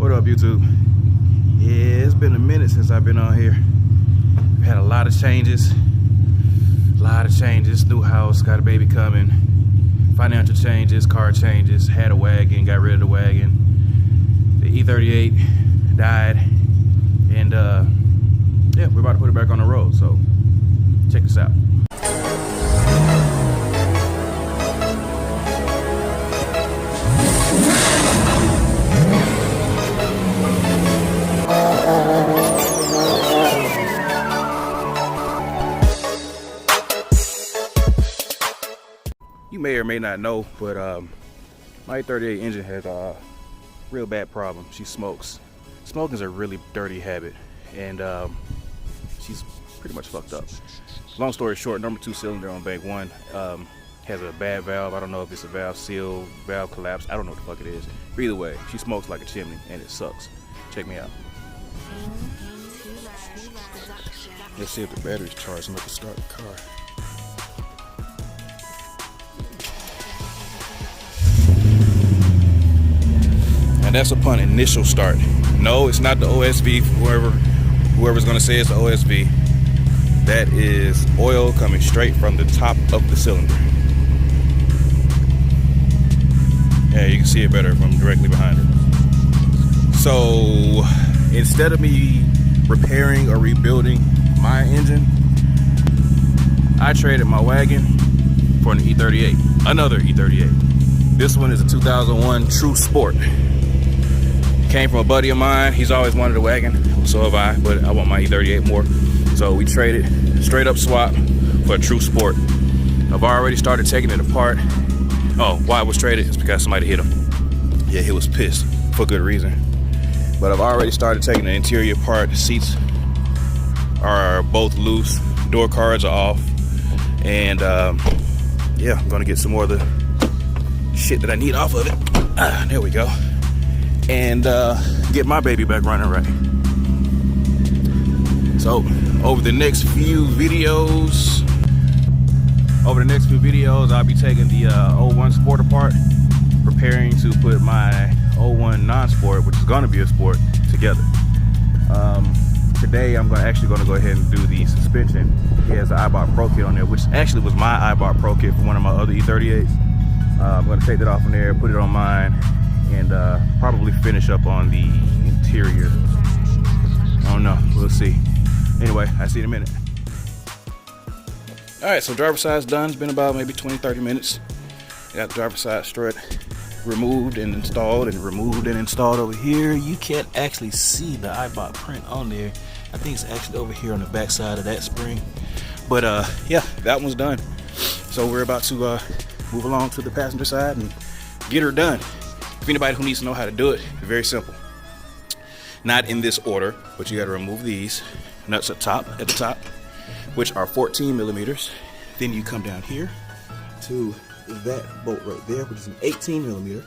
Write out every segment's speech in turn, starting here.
What up, YouTube? Yeah, it's been a minute since I've been on here. I've had a lot of changes. New house, got a baby coming. Financial changes, car changes. Had a wagon, got rid of the wagon. The e38 died. And yeah, we're about to put it back on the road. So check this out. You may or may not know, but my e38 engine has a real bad problem. She smokes. Smoking is a really dirty habit, and she's pretty much fucked up. Long story short, number 2 cylinder on bank 1 has a bad valve. I don't know if it's a valve seal, valve collapse. I don't know what the fuck it is. But either way, she smokes like a chimney, and it sucks. Check me out. Let's see if the battery's charged enough to start the car. And that's upon initial start. No, it's not the OSV. Whoever's gonna say it's the OSV, that is oil coming straight from the top of the cylinder. Yeah, you can see it better from directly behind it. So instead of me repairing or rebuilding my engine, I traded my wagon for an E38, another E38. This one is a 2001 True Sport. Came from a buddy of mine. He's always wanted a wagon, so have I, but I want my E38 more. So we traded, straight up swap for a True Sport. I've already started taking it apart. Oh, why it was traded is because somebody hit him. Yeah, he was pissed for good reason. But I've already started taking the interior apart. The seats are both loose, door cards are off, and yeah, I'm gonna get some more of the shit that I need off of it. There we go. And get my baby back running right. So over the next few videos, I'll be taking the 01 Sport apart, preparing to put my 01 non-sport, which is going to be a sport, together. Today I'm actually going to go ahead and do the suspension. He has an iBot Pro kit on there, which actually was my iBot Pro kit for one of my other E38s. I'm going to take that off from there, put it on mine, and probably finish up on the interior. I don't know, we'll see. Anyway, I'll see you in a minute. All right, so driver's side's done. It's been about maybe 20-30 minutes. Got the driver's side strut removed and installed, and removed and installed over here. You can't actually see the iBot print on there. I think it's actually over here on the back side of that spring. But yeah, that one's done. So we're about to move along to the passenger side and get her done. If anybody who needs to know how to do it, it's very simple. Not in this order, but you got to remove these nuts at the top, which are 14 millimeters. Then you come down here to that bolt right there, which is an 18 millimeter.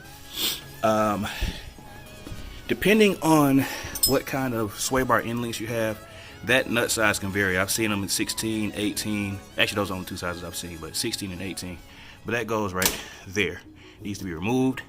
Depending on what kind of sway bar end links you have, that nut size can vary. I've seen them in 16, 18. Actually, those are the only two sizes I've seen, but 16 and 18. But that goes right there. It needs to be removed.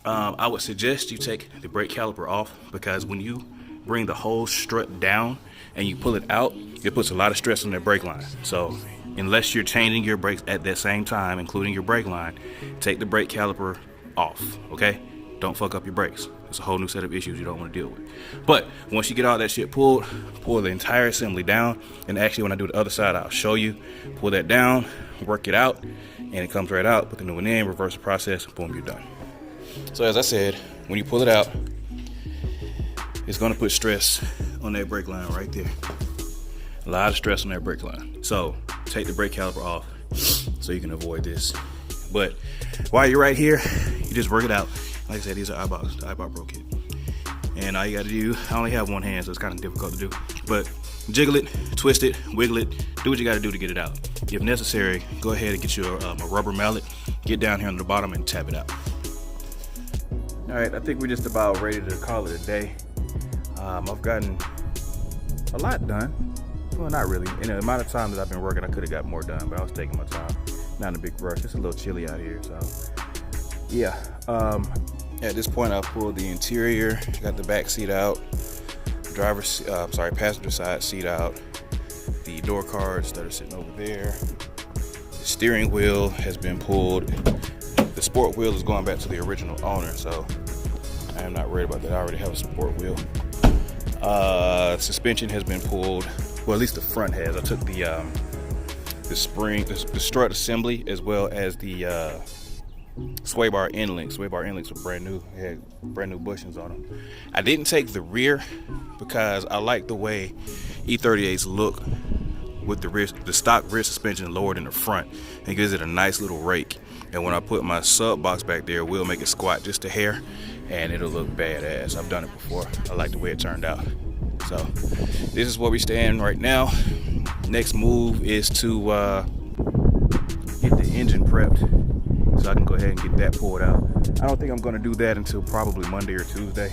I would suggest you take the brake caliper off, because when you bring the whole strut down and you pull it out, it puts a lot of stress on that brake line. So unless you're changing your brakes at that same time, including your brake line, take the brake caliper off, okay? Don't fuck up your brakes. It's a whole new set of issues you don't want to deal with. But once you get all that shit pulled, pull the entire assembly down. And actually, when I do the other side, I'll show you. Pull that down, work it out, and it comes right out. Put the new one in, reverse the process, boom, you're done. So as I said, when you pull it out, it's gonna put stress on that brake line right there. A lot of stress on that brake line. So take the brake caliper off so you can avoid this. But while you're right here, you just work it out. Like I said, these are iBot Pro kit. And all you gotta do, I only have one hand, so it's kind of difficult to do. But jiggle it, twist it, wiggle it, do what you gotta do to get it out. If necessary, go ahead and get you a rubber mallet, get down here on the bottom and tap it out. All right, I think we're just about ready to call it a day. I've gotten a lot done. Well, not really. In the amount of time that I've been working, I could have got more done, but I was taking my time. Not in a big rush. It's a little chilly out here, so yeah. At this point, I pulled the interior, got the back seat out, passenger side seat out, the door cards that are sitting over there. The steering wheel has been pulled. The sport wheel is going back to the original owner, so I am not worried about that. I already have a sport wheel. Suspension has been pulled. Well, at least the front has. I took the spring, the strut assembly, as well as the sway bar end links. Sway bar end links were brand new. They had brand new bushings on them. I didn't take the rear because I like the way E38s look with the stock rear suspension lowered in the front. It gives it a nice little rake. And when I put my sub box back there, we'll make it squat just a hair, and it'll look badass. I've done it before. I like the way it turned out. So this is where we stand right now. Next move is to get the engine prepped, so I can go ahead and get that pulled out. I don't think I'm going to do that until probably Monday or Tuesday.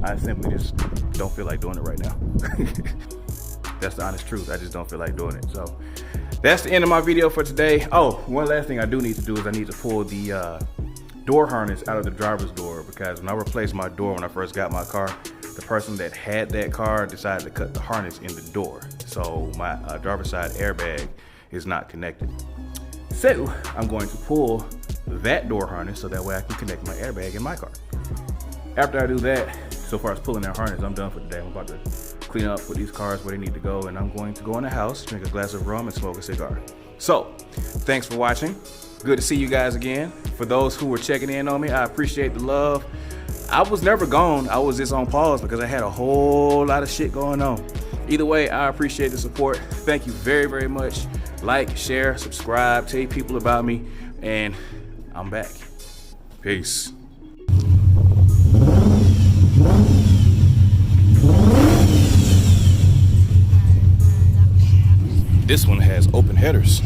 I simply just don't feel like doing it right now. That's the honest truth. I just don't feel like doing it. So that's the end of my video for today. Oh, one last thing I do need to do is I need to pull the door harness out of the driver's door, because when I replaced my door when I first got my car, the person that had that car decided to cut the harness in the door. So my driver's side airbag is not connected. So I'm going to pull that door harness so that way I can connect my airbag in my car. After I do that, so far as pulling that harness, I'm done for the day. I'm about to clean up, put these cars where they need to go, and I'm going to go in the house, drink a glass of rum, and smoke a cigar. So, thanks for watching. Good to see you guys again. For those who were checking in on me, I appreciate the love. I was never gone. I was just on pause because I had a whole lot of shit going on. Either way, I appreciate the support. Thank you very, very much. Like, share, subscribe, tell people about me, and I'm back. Peace. This one has open headers.